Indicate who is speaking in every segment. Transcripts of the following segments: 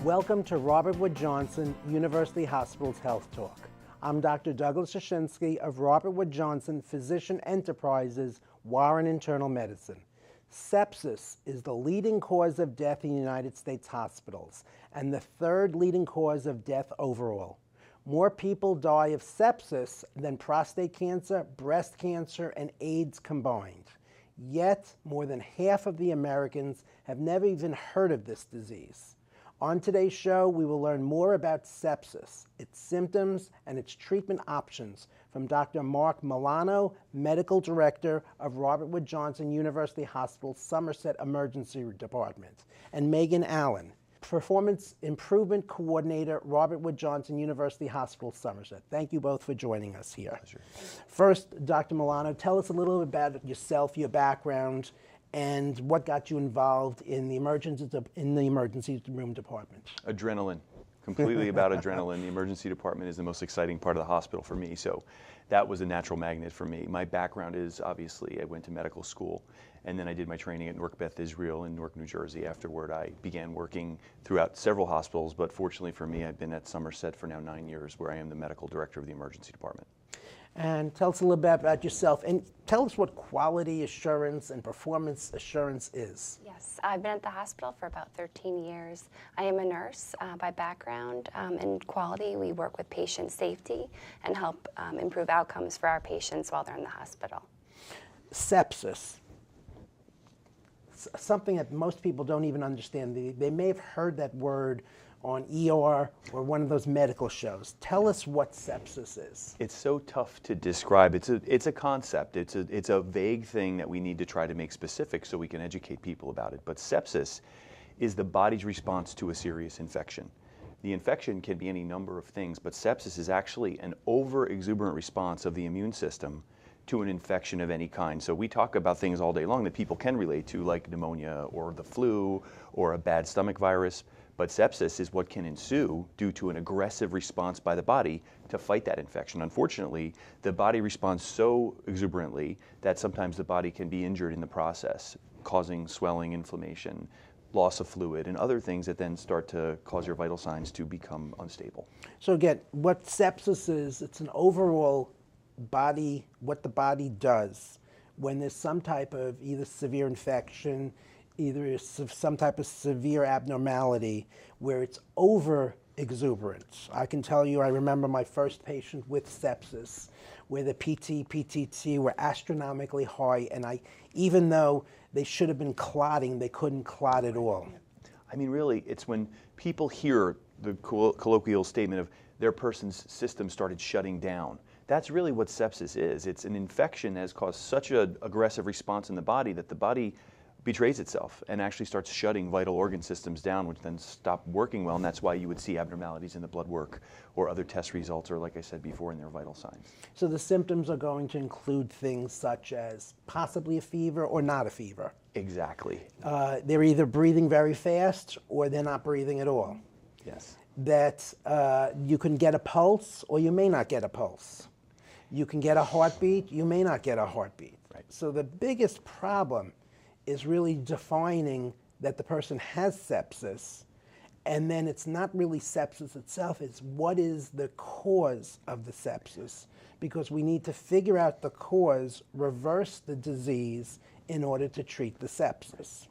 Speaker 1: Welcome to Robert Wood Johnson University Hospital's Health Talk. I'm Dr. Douglas Jashinsky of Robert Wood Johnson Physician Enterprises, Warren Internal Medicine. Sepsis is the leading cause of death in United States hospitals and the third leading cause of death overall. More people die of sepsis than prostate cancer, breast cancer, and AIDS combined. Yet, more than half of the Americans have never even heard of this disease. On today's show, we will learn more about sepsis, its symptoms, and its treatment options from Dr. Marc Milano, Medical Director of Robert Wood Johnson University Hospital Somerset Emergency Department, and Megan Allen, Performance Improvement Coordinator, Robert Wood Johnson University Hospital Somerset. Thank you both for joining us here. Pleasure. First, Dr. Milano, tell us a little bit about yourself, your background, and what got you involved in the emergency room department.
Speaker 2: Adrenaline. Completely about adrenaline. The emergency department is the most exciting part of the hospital for me, so that was a natural magnet for me. My background is, obviously, I went to medical school, and then I did my training at Newark Beth Israel in Newark, New Jersey. Afterward, I began working throughout several hospitals, but fortunately for me, I've been at Somerset for now 9 years, where I am the medical director of the emergency department.
Speaker 1: And tell us a little bit about yourself, and tell us what quality assurance and performance assurance is.
Speaker 3: Yes, I've been at the hospital for about 13 years. I am a nurse by background. In quality, we work with patient safety and help improve outcomes for our patients while they're in the hospital.
Speaker 1: Sepsis, something that most people don't even understand. They may have heard that word on ER or one of those medical shows. Tell us what sepsis is.
Speaker 2: It's so tough to describe. It's a concept. It's a vague thing that we need to try to make specific so we can educate people about it. But sepsis is the body's response to a serious infection. The infection can be any number of things, but sepsis is actually an over-exuberant response of the immune system to an infection of any kind. So we talk about things all day long that people can relate to, like pneumonia or the flu or a bad stomach virus. But sepsis is what can ensue due to an aggressive response by the body to fight that infection. Unfortunately, the body responds so exuberantly that sometimes the body can be injured in the process, causing swelling, inflammation, loss of fluid, and other things that then start to cause your vital signs to become unstable.
Speaker 1: So again, what sepsis is, it's an overall body, what the body does when there's some type of either severe infection, either some type of severe abnormality where it's over exuberant. I can tell you, I remember my first patient with sepsis where the PT, PTT were astronomically high, and even though they should have been clotting, they couldn't clot at all.
Speaker 2: I mean, really, it's when people hear the colloquial statement of their person's system started shutting down. That's really what sepsis is. It's an infection that has caused such an aggressive response in the body that the body betrays itself and actually starts shutting vital organ systems down, which then stop working well, and that's why you would see abnormalities in the blood work or other test results, or like I said before, in their vital signs.
Speaker 1: So the symptoms are going to include things such as possibly a fever or not a fever.
Speaker 2: Exactly.
Speaker 1: They're either breathing very fast or they're not breathing at all.
Speaker 2: Yes.
Speaker 1: That you can get a pulse or you may not get a pulse. You can get a heartbeat, you may not get a heartbeat.
Speaker 2: Right.
Speaker 1: So the biggest problem is really defining that the person has sepsis, and then it's not really sepsis itself, it's what is the cause of the sepsis, because we need to figure out the cause, reverse the disease in order to treat the sepsis.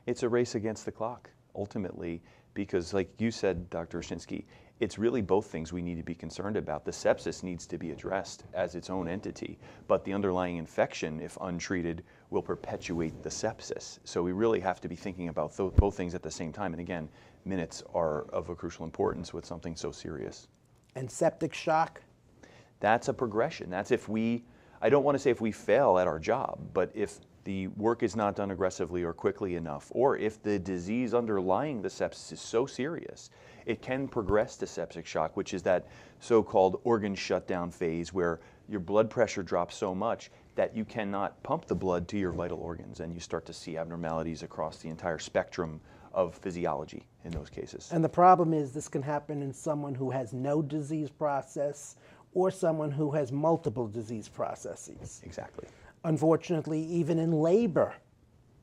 Speaker 2: It's a race against the clock, ultimately, because like you said, Dr. Oshinsky, it's really both things we need to be concerned about. The sepsis needs to be addressed as its own entity, but the underlying infection, if untreated, will perpetuate the sepsis. So we really have to be thinking about both things at the same time. And again, minutes are of a crucial importance with something so serious.
Speaker 1: And septic shock?
Speaker 2: That's a progression. That's if I don't want to say if we fail at our job, but if the work is not done aggressively or quickly enough, or if the disease underlying the sepsis is so serious, it can progress to septic shock, which is that so-called organ shutdown phase where your blood pressure drops so much that you cannot pump the blood to your vital organs, and you start to see abnormalities across the entire spectrum of physiology in those cases.
Speaker 1: And the problem is this can happen in someone who has no disease process or someone who has multiple disease processes.
Speaker 2: Exactly.
Speaker 1: Unfortunately, even in labor,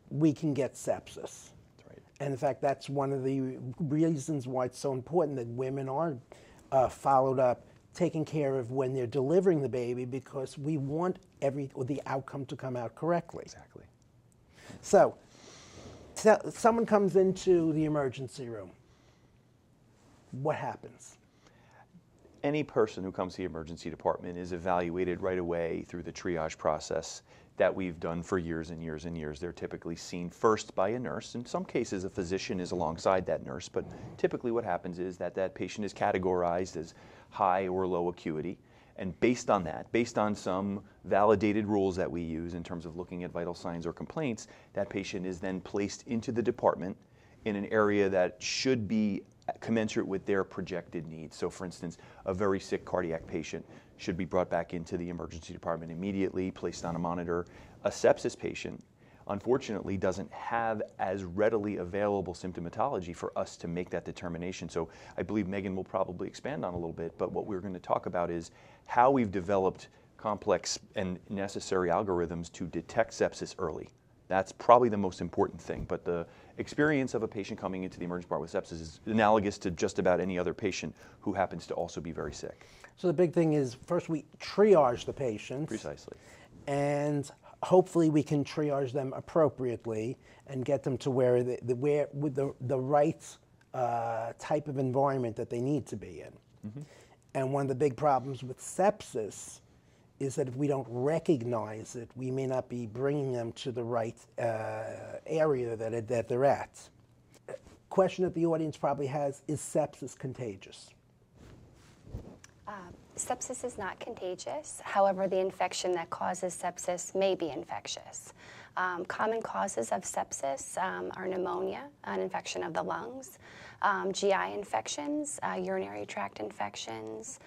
Speaker 1: we can get sepsis.
Speaker 2: That's right.
Speaker 1: And in fact, that's one of the reasons why it's so important that women are followed up, taken care of when they're delivering the baby, because we want the outcome to come out correctly.
Speaker 2: Exactly.
Speaker 1: So, someone comes into the emergency room. What happens?
Speaker 2: Any person who comes to the emergency department is evaluated right away through the triage process that we've done for years and years and years. They're typically seen first by a nurse. In some cases, a physician is alongside that nurse, but typically what happens is that that patient is categorized as high or low acuity. And based on that, based on some validated rules that we use in terms of looking at vital signs or complaints, that patient is then placed into the department in an area that should be commensurate with their projected needs. So for instance, a very sick cardiac patient should be brought back into the emergency department immediately, placed on a monitor. A sepsis patient, unfortunately, doesn't have as readily available symptomatology for us to make that determination. So I believe Megan will probably expand on a little bit, but what we're going to talk about is how we've developed complex and necessary algorithms to detect sepsis early. That's probably the most important thing, but the experience of a patient coming into the emergency department with sepsis is analogous to just about any other patient who happens to also be very sick.
Speaker 1: So the big thing is, first we triage the patients.
Speaker 2: Precisely.
Speaker 1: And hopefully we can triage them appropriately and get them to where with the right type of environment that they need to be in. Mm-hmm. And one of the big problems with sepsis is that if we don't recognize it, we may not be bringing them to the right area that they're at. Question that the audience probably has, is sepsis contagious?
Speaker 3: Sepsis is not contagious. However, the infection that causes sepsis may be infectious. Common causes of sepsis are pneumonia, an infection of the lungs, GI infections, urinary tract infections,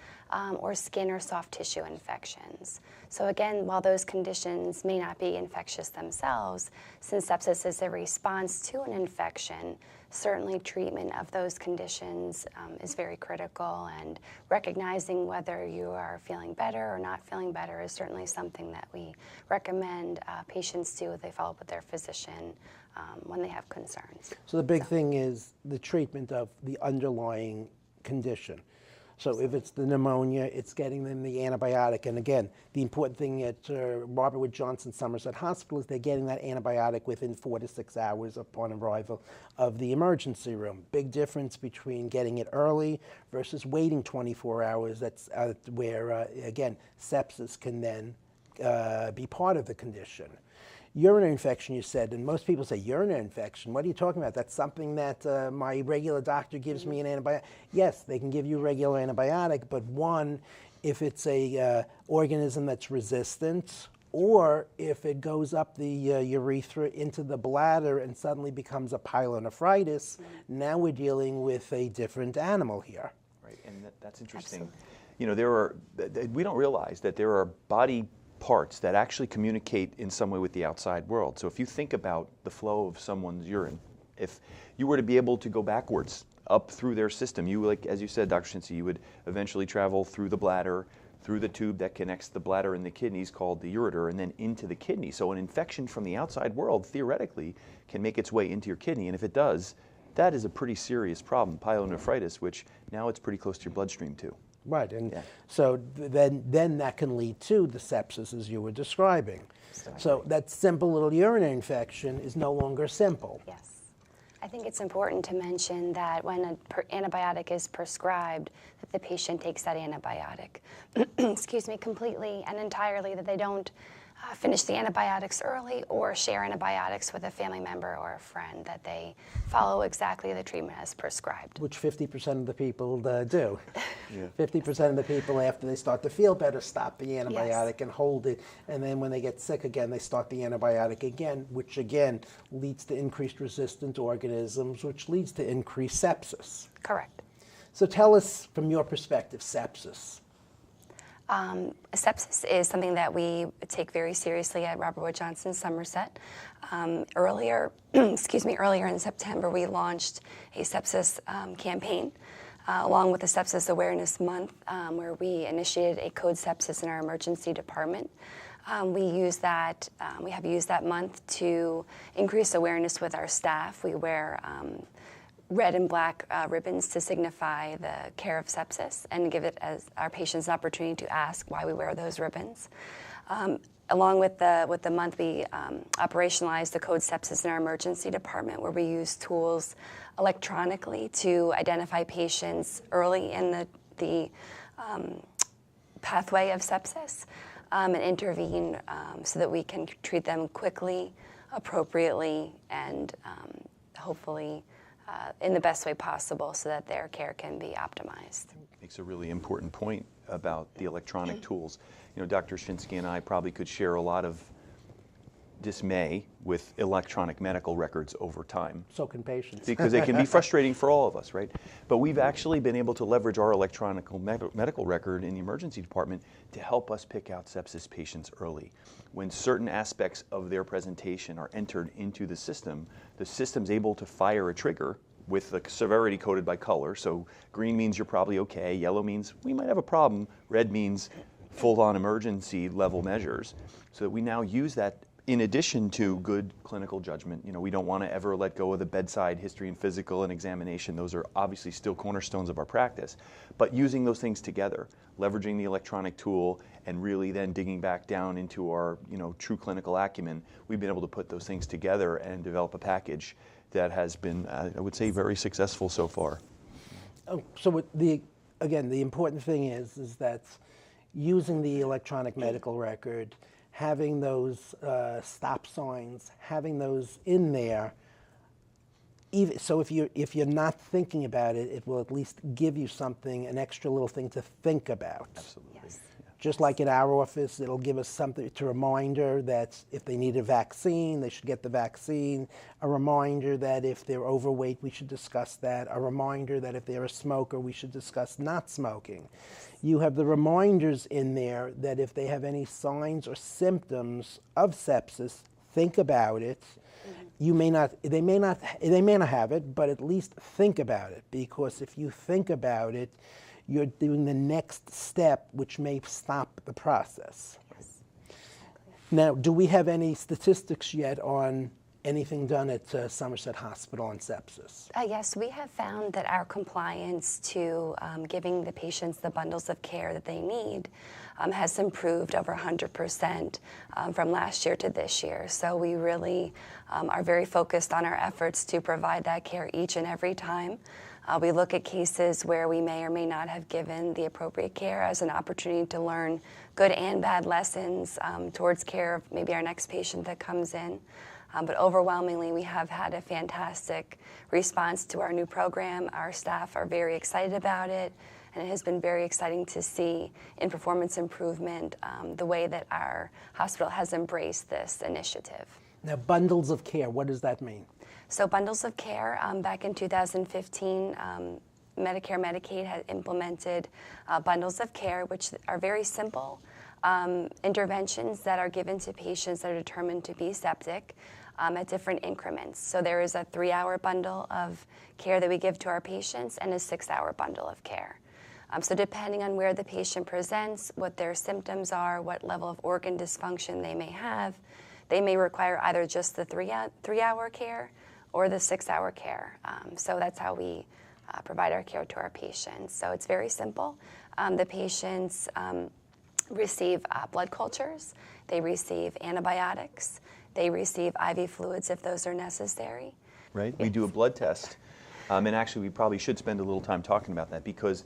Speaker 3: or skin or soft tissue infections. So again, while those conditions may not be infectious themselves, since sepsis is a response to an infection, certainly treatment of those conditions is very critical, and recognizing whether you are feeling better or not feeling better is certainly something that we recommend patients do if they follow up with their physician when they have concerns.
Speaker 1: So the big thing is the treatment of the underlying condition. So if it's the pneumonia, it's getting them the antibiotic. And again, the important thing at Robert Wood Johnson Somerset Hospital is they're getting that antibiotic within 4 to 6 hours upon arrival of the emergency room. Big difference between getting it early versus waiting 24 hours. That's where, again, sepsis can then be part of the condition. Urinary infection, you said, and most people say, urinary infection, what are you talking about? That's something that my regular doctor gives me an antibiotic. Yes, they can give you a regular antibiotic, but one, if it's a organism that's resistant, or if it goes up the urethra into the bladder and suddenly becomes a pyelonephritis, now we're dealing with a different animal here.
Speaker 2: Right, and that's interesting.
Speaker 3: Absolutely.
Speaker 2: You know, we don't realize that there are body parts that actually communicate in some way with the outside world. So if you think about the flow of someone's urine, if you were to be able to go backwards up through their system, you, like as you said, Dr. Shinsky, you would eventually travel through the bladder, through the tube that connects the bladder and the kidneys called the ureter, and then into the kidney. So an infection from the outside world theoretically can make its way into your kidney, and if it does, that is a pretty serious problem, pyelonephritis, which now it's pretty close to your bloodstream too.
Speaker 1: Right, and so then that can lead to the sepsis as you were describing. Exactly. So that simple little urinary infection is no longer simple.
Speaker 3: Yes. I think it's important to mention that when an antibiotic is prescribed, that the patient takes that antibiotic, excuse me, completely and entirely, that they don't finish the antibiotics early or share antibiotics with a family member or a friend, that they follow exactly the treatment as prescribed.
Speaker 1: Which 50% of the people do. 50% of the people, after they start to feel better, stop the antibiotic and hold it, and then when they get sick again, they start the antibiotic again, which again leads to increased resistant organisms, which leads to increased sepsis.
Speaker 3: Correct.
Speaker 1: So tell us, from your perspective, sepsis.
Speaker 3: Sepsis is something that we take very seriously at Robert Wood Johnson Somerset. Earlier in September, we launched a sepsis campaign along with the Sepsis Awareness Month, where we initiated a code sepsis in our emergency department. We use that. We have used that month to increase awareness with our staff. We wear red and black ribbons to signify the care of sepsis and give it as our patients an opportunity to ask why we wear those ribbons. Along with the month, we operationalized the code sepsis in our emergency department, where we use tools electronically to identify patients early in the pathway of sepsis and intervene so that we can treat them quickly, appropriately, and hopefully in the best way possible so that their care can be optimized.
Speaker 2: Makes a really important point about the electronic tools. You know, Dr. Shinsky and I probably could share a lot of dismay with electronic medical records over time.
Speaker 1: So can patients.
Speaker 2: Because it can be frustrating for all of us, right? But we've actually been able to leverage our electronic medical record in the emergency department to help us pick out sepsis patients early. When certain aspects of their presentation are entered into the system's able to fire a trigger with the severity coded by color. So green means you're probably okay, yellow means we might have a problem, red means full-on emergency level measures. So that we now use that in addition to good clinical judgment. You know, we don't want to ever let go of the bedside history and physical and examination. Those are obviously still cornerstones of our practice. But using those things together, leveraging the electronic tool, and really then digging back down into our, you know, true clinical acumen, we've been able to put those things together and develop a package that has been, I would say, very successful so far.
Speaker 1: So again, the important thing is that using the electronic medical record, having those stop signs, having those in there, so if you're not thinking about it, it will at least give you something, an extra little thing to think about.
Speaker 2: Absolutely.
Speaker 3: Yes.
Speaker 1: Just like in our office, it'll give us something, it's a reminder that if they need a vaccine, they should get the vaccine. A reminder that if they're overweight, we should discuss that. A reminder that if they're a smoker, we should discuss not smoking. You have the reminders in there that if they have any signs or symptoms of sepsis, think about it. You may not, they may not have it, but at least think about it, because if you think about it, you're doing the next step, which may stop the process.
Speaker 3: Yes.
Speaker 1: Now, do we have any statistics yet on anything done at Somerset Hospital on sepsis?
Speaker 3: Yes, we have found that our compliance to giving the patients the bundles of care that they need has improved over 100% from last year to this year. So we really are very focused on our efforts to provide that care each and every time. We look at cases where we may or may not have given the appropriate care as an opportunity to learn good and bad lessons towards care of maybe our next patient that comes in. But overwhelmingly, we have had a fantastic response to our new program. Our staff are very excited about it, and it has been very exciting to see in performance improvement the way that our hospital has embraced this initiative.
Speaker 1: Now, bundles of care, what does that mean?
Speaker 3: So bundles of care, back in 2015, Medicare, Medicaid had implemented bundles of care, which are very simple interventions that are given to patients that are determined to be septic at different increments. So there is a 3-hour bundle of care that we give to our patients and a 6-hour bundle of care. So depending on where the patient presents, what their symptoms are, what level of organ dysfunction they may have, they may require either just the 3-hour care or the 6-hour care. So that's how we provide our care to our patients. So it's very simple. The patients receive blood cultures, they receive antibiotics, they receive IV fluids if those are necessary.
Speaker 2: Right, we do a blood test. And actually we probably should spend a little time talking about that, because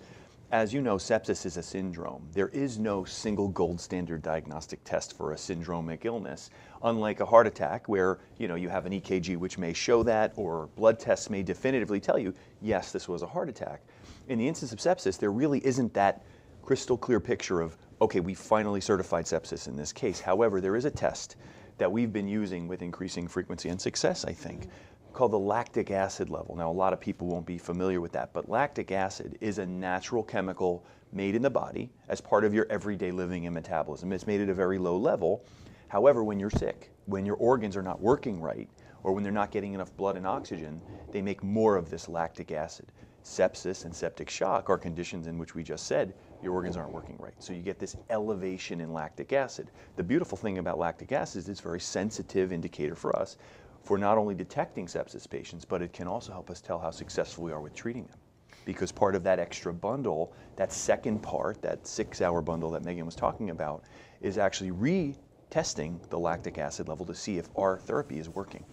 Speaker 2: as you know, sepsis is a syndrome. There is no single gold standard diagnostic test for a syndromic illness, unlike a heart attack where, you know, you have an EKG which may show that, or blood tests may definitively tell you, yes, this was a heart attack. In the instance of sepsis, there really isn't that crystal clear picture of, okay, we finally certified sepsis in this case. However, there is a test that we've been using with increasing frequency and success, I think, called the lactic acid level. Now, a lot of people won't be familiar with that, but lactic acid is a natural chemical made in the body as part of your everyday living and metabolism. It's made at a very low level. However, when you're sick, when your organs are not working right, or when they're not getting enough blood and oxygen, they make more of this lactic acid. Sepsis and septic shock are conditions in which we just said your organs aren't working right. So you get this elevation in lactic acid. The beautiful thing about lactic acid is it's a very sensitive indicator for us for not only detecting sepsis patients, but it can also help us tell how successful we are with treating them. Because part of that extra bundle, that second part, that 6-hour bundle that Megan was talking about, is actually retesting the lactic acid level to see if our therapy is working.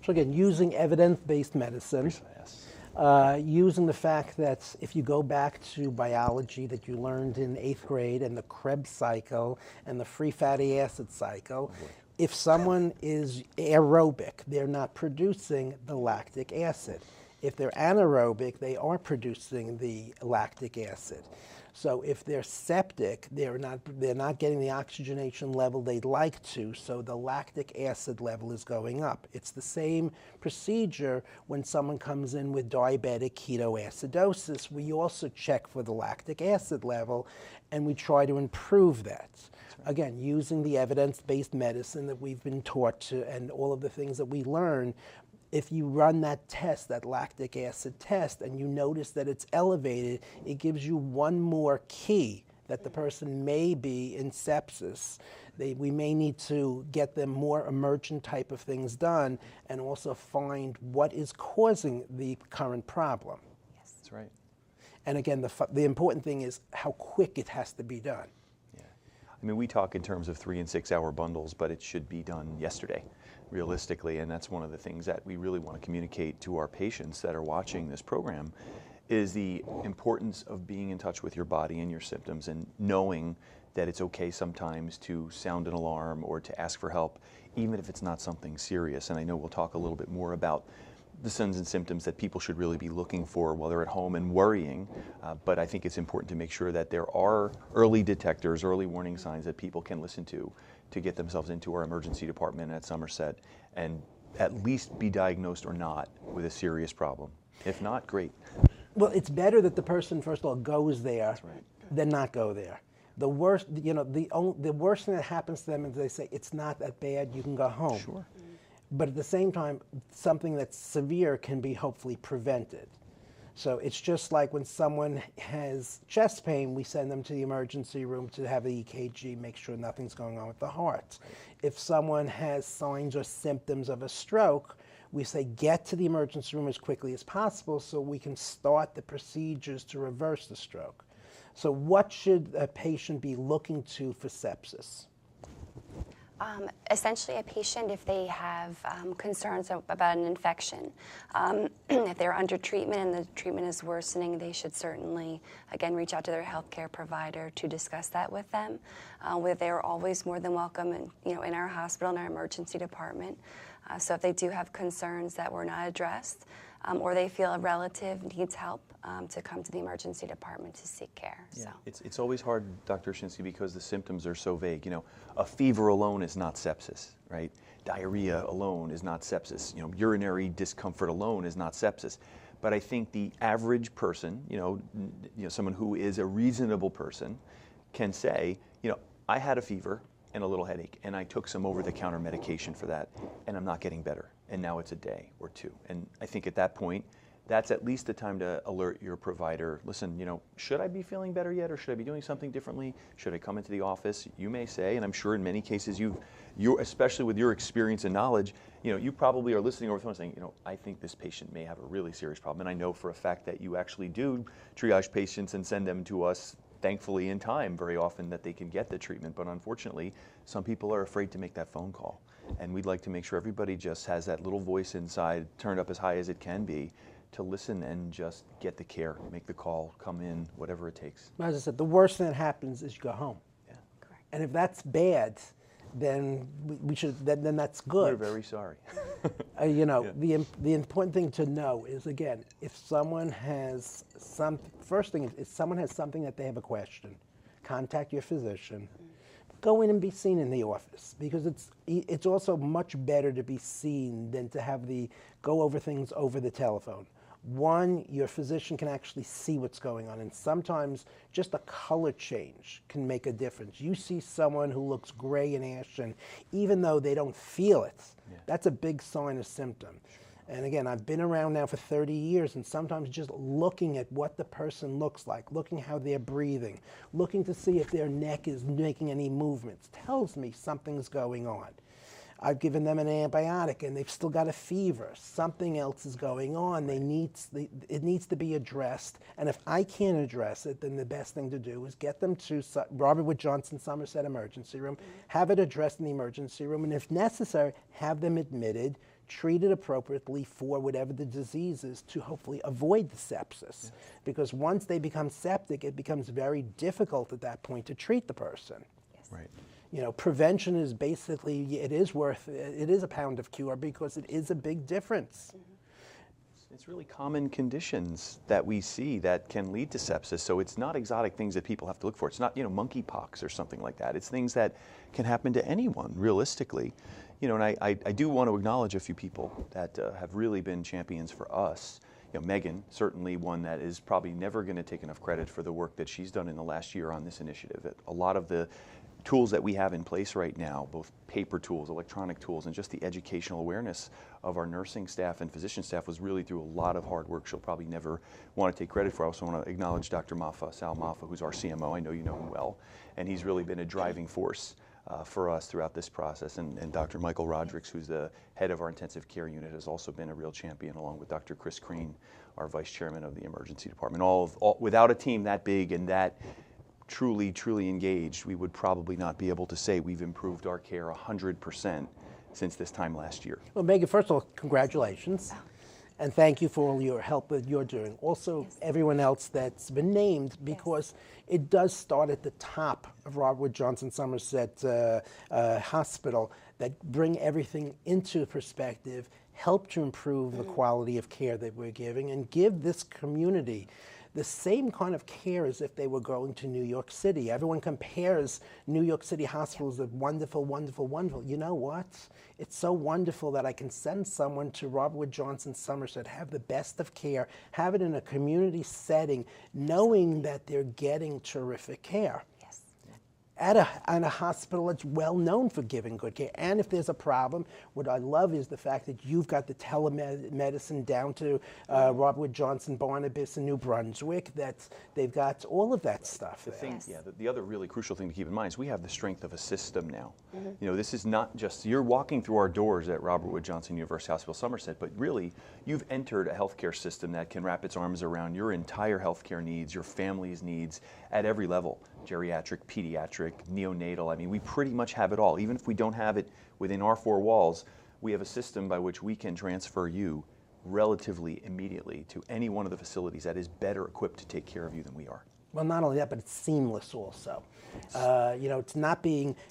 Speaker 1: So again, using evidence-based medicine, using the fact that if you go back to biology that you learned in 8th grade and the Krebs cycle and the free fatty acid cycle, if someone is aerobic, they're not producing the lactic acid. If they're anaerobic, they are producing the lactic acid. So if they're septic, they're not getting the oxygenation level they'd like to, so the lactic acid level is going up. It's the same procedure when someone comes in with diabetic ketoacidosis. We also check for the lactic acid level, and we try to improve that. Again, using the evidence-based medicine that we've been taught to and all of the things that we learn. If you run that test, that lactic acid test, and you notice that it's elevated, it gives you one more key that the person may be in sepsis. We may need to get them more emergent type of things done and also find what is causing the current problem.
Speaker 3: Yes.
Speaker 2: That's right.
Speaker 1: And again, the important thing is how quick it has to be done.
Speaker 2: Yeah. I mean, we talk in terms of 3- and 6-hour bundles, but it should be done yesterday, realistically, and that's one of the things that we really want to communicate to our patients that are watching this program, is the importance of being in touch with your body and your symptoms and knowing that it's okay sometimes to sound an alarm or to ask for help, even if it's not something serious. And I know we'll talk a little bit more about the signs and symptoms that people should really be looking for while they're at home and worrying, but I think it's important to make sure that there are early detectors, early warning signs that people can listen to get themselves into our emergency department at Somerset and at least be diagnosed or not with a serious problem. If not, great.
Speaker 1: Well, it's better that the person, first of all, goes there
Speaker 2: right.
Speaker 1: than not go there. The worst, the worst thing that happens to them is they say, it's not that bad, you can go home.
Speaker 2: Sure.
Speaker 1: But at the same time, something that's severe can be hopefully prevented. So it's just like when someone has chest pain, we send them to the emergency room to have the EKG, make sure nothing's going on with the heart. If someone has signs or symptoms of a stroke, we say get to the emergency room as quickly as possible so we can start the procedures to reverse the stroke. So what should a patient be looking to for sepsis?
Speaker 3: Essentially, a patient, if they have concerns about an infection, if they're under treatment and the treatment is worsening, they should certainly, again, reach out to their healthcare provider to discuss that with them. They're always more than welcome in our hospital, in our emergency department. So if they do have concerns that were not addressed, or they feel a relative needs help, to come to the emergency department to seek care.
Speaker 2: Yeah.
Speaker 3: So.
Speaker 2: It's always hard, Dr. Shinsky, because the symptoms are so vague. A fever alone is not sepsis, right? Diarrhea alone is not sepsis. Urinary discomfort alone is not sepsis. But I think the average person, someone who is a reasonable person, can say, I had a fever and a little headache, and I took some over-the-counter medication for that, and I'm not getting better. And now it's a day or two. And I think at that point, that's at least the time to alert your provider. Listen, should I be feeling better yet, or should I be doing something differently? Should I come into the office? You may say, and I'm sure in many cases you especially with your experience and knowledge, you probably are listening over the phone saying, I think this patient may have a really serious problem. And I know for a fact that you actually do triage patients and send them to us, thankfully in time, very often, that they can get the treatment. But unfortunately, some people are afraid to make that phone call. And we'd like to make sure everybody just has that little voice inside turned up as high as it can be to listen and just get the care, make the call, come in, whatever it takes.
Speaker 1: As I said, the worst thing that happens is you go home.
Speaker 2: Yeah.
Speaker 3: Correct.
Speaker 1: And if that's bad, then we should. Then that's good.
Speaker 2: We're very sorry.
Speaker 1: The important thing to know is, again, if someone has first thing is if someone has something that they have a question, contact your physician. Go in and be seen in the office, because it's also much better to be seen than to have go over things over the telephone. One, your physician can actually see what's going on, and sometimes just a color change can make a difference. You see someone who looks gray and ashen, even though they don't feel it. Yeah. That's a big sign of symptom. And again, I've been around now for 30 years, and sometimes just looking at what the person looks like, looking how they're breathing, looking to see if their neck is making any movements, tells me something's going on. I've given them an antibiotic and they've still got a fever. Something else is going on. It needs to be addressed. And if I can't address it, then the best thing to do is get them to Robert Wood Johnson Somerset Emergency Room, have it addressed in the emergency room, and if necessary, have them admitted, treated appropriately for whatever the disease is to hopefully avoid the sepsis. Yes. Because once they become septic, it becomes very difficult at that point to treat the person.
Speaker 3: Yes.
Speaker 2: Right.
Speaker 1: You know, prevention is basically, it is a pound of cure because it is a big difference.
Speaker 2: It's really common conditions that we see that can lead to sepsis. So it's not exotic things that people have to look for. It's not, you know, monkeypox or something like that. It's things that can happen to anyone realistically. You know, and I do want to acknowledge a few people that have really been champions for us. You know, Megan, certainly one that is probably never going to take enough credit for the work that she's done in the last year on this initiative. A lot of the tools that we have in place right now, both paper tools, electronic tools, and just the educational awareness of our nursing staff and physician staff was really through a lot of hard work she'll probably never want to take credit for. I also want to acknowledge Dr. Maffa, Sal Maffa, who's our CMO. I know you know him well, and he's really been a driving force for us throughout this process. And Dr. Michael Rodricks, who's the head of our intensive care unit, has also been a real champion, along with Dr. Chris Crean, our vice chairman of the emergency department. All without a team that big and that truly engaged, we would probably not be able to say we've improved our care 100% since this time last year.
Speaker 1: Well, Megan, first of all, congratulations. And thank you for all your help that you're doing. Also, everyone else that's been named, because it does start at the top of Robert Wood Johnson Somerset Hospital, that bring everything into perspective, help to improve the quality of care that we're giving, and give this community the same kind of care as if they were going to New York City. Everyone compares New York City hospitals as wonderful, wonderful, wonderful. You know what? It's so wonderful that I can send someone to Robert Wood Johnson Somerset, have the best of care, have it in a community setting, knowing that they're getting terrific care. At a hospital that's well known for giving good care. And if there's a problem, what I love is the fact that you've got the telemedicine down to Robert Wood Johnson Barnabas in New Brunswick, that they've got all of that stuff there.
Speaker 2: The other really crucial thing to keep in mind is we have the strength of a system now. You know, this is not just, you're walking through our doors at Robert Wood Johnson University Hospital Somerset, but really you've entered a healthcare system that can wrap its arms around your entire healthcare needs, your family's needs at every level. Geriatric, pediatric, neonatal. I mean, we pretty much have it all. Even if we don't have it within our four walls, we have a system by which we can transfer you relatively immediately to any one of the facilities that is better equipped to take care of you than we are.
Speaker 1: Well, not only that, but it's seamless also. You know, it's not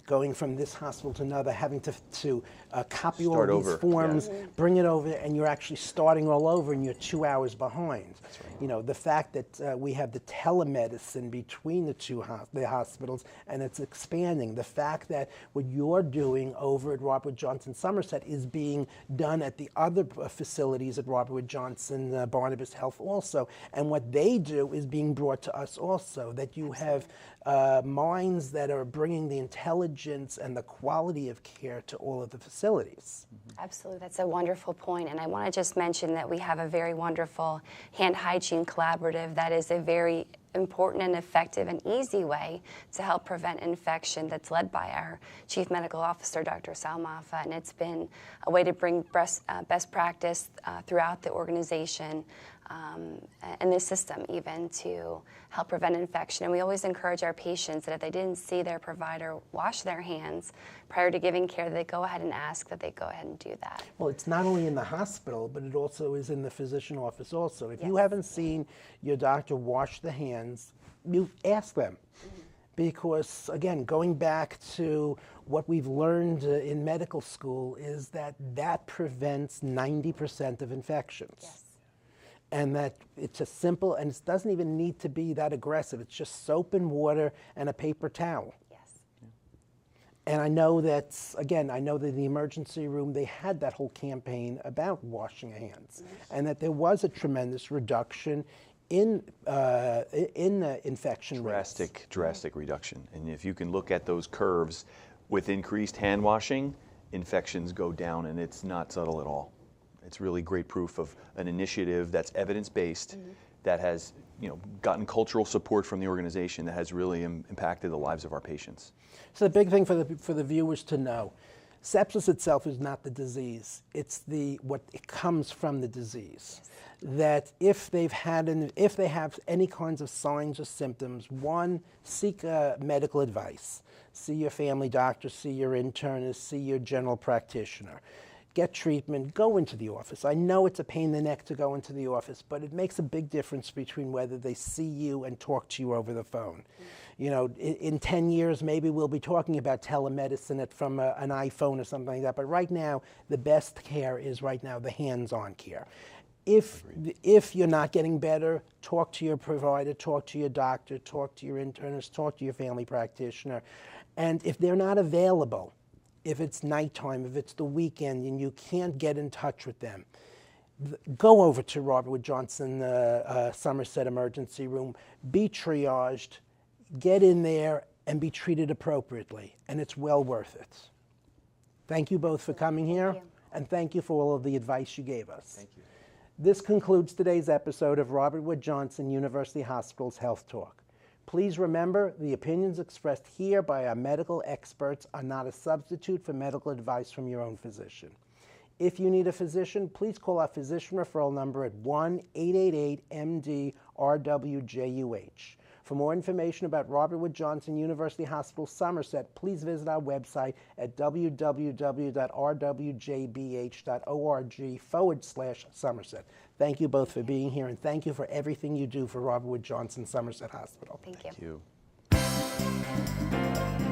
Speaker 1: going from this hospital to another, having to copy all of these forms, bring it over, and you're actually starting all over and you're 2 hours behind.
Speaker 2: That's right.
Speaker 1: You know, the fact that we have the telemedicine between the hospitals, and it's expanding. The fact that what you're doing over at Robert Wood Johnson Somerset is being done at the other facilities at Robert Wood Johnson Barnabas Health also, and what they do is being brought to us also, that you have minds that are bringing the intelligence and the quality of care to all of the facilities.
Speaker 3: Absolutely, that's a wonderful point. And I want to just mention that we have a very wonderful hand hygiene collaborative that is a very important and effective and easy way to help prevent infection, that's led by our Chief Medical Officer, Dr. Sal Maffa, and it's been a way to bring best practice throughout the organization and the system even to help prevent infection. And we always encourage our patients that if they didn't see their provider wash their hands prior to giving care, they go ahead and ask that they go ahead and do that.
Speaker 1: Well, it's not only in the hospital, but it also is in the physician office also. If you haven't seen your doctor wash the hands, you ask them. Because, again, going back to what we've learned in medical school is that prevents 90% of infections.
Speaker 3: Yes.
Speaker 1: And that it's just simple, and it doesn't even need to be that aggressive. It's just soap and water and a paper towel.
Speaker 3: Yes.
Speaker 1: And I know that, again, in the emergency room, they had that whole campaign about washing hands, and that there was a tremendous reduction in infection rates.
Speaker 2: Drastic reduction. And if you can look at those curves, with increased hand washing, infections go down, and it's not subtle at all. It's really great proof of an initiative that's evidence-based, that has gotten cultural support from the organization, that has really impacted the lives of our patients.
Speaker 1: So the big thing for the viewers to know, sepsis itself is not the disease. It's what it comes from the disease. That if they have any kinds of signs or symptoms, one, seek medical advice. See your family doctor, see your internist, see your general practitioner. Get treatment, go into the office. I know it's a pain in the neck to go into the office, but it makes a big difference between whether they see you and talk to you over the phone. In 10 years, maybe we'll be talking about telemedicine from an iPhone or something like that, but right now, the best care is right now the hands-on care. If you're not getting better, talk to your provider, talk to your doctor, talk to your internist, talk to your family practitioner. And if they're not available, if it's nighttime, if it's the weekend and you can't get in touch with them, go over to Robert Wood Johnson Somerset Emergency Room, be triaged, get in there and be treated appropriately, and it's well worth it. Thank you both for coming here, and thank you for all of the advice you gave us.
Speaker 2: Thank you.
Speaker 1: This concludes today's episode of Robert Wood Johnson University Hospital's Health Talk. Please remember, the opinions expressed here by our medical experts are not a substitute for medical advice from your own physician. If you need a physician, please call our physician referral number at 1-888-MD-RWJUH. For more information about Robert Wood Johnson University Hospital Somerset, please visit our website at www.rwjbh.org/Somerset. Thank you both for being here, and thank you for everything you do for Robert Wood Johnson Somerset Hospital.
Speaker 3: Thank you.
Speaker 2: Thank you.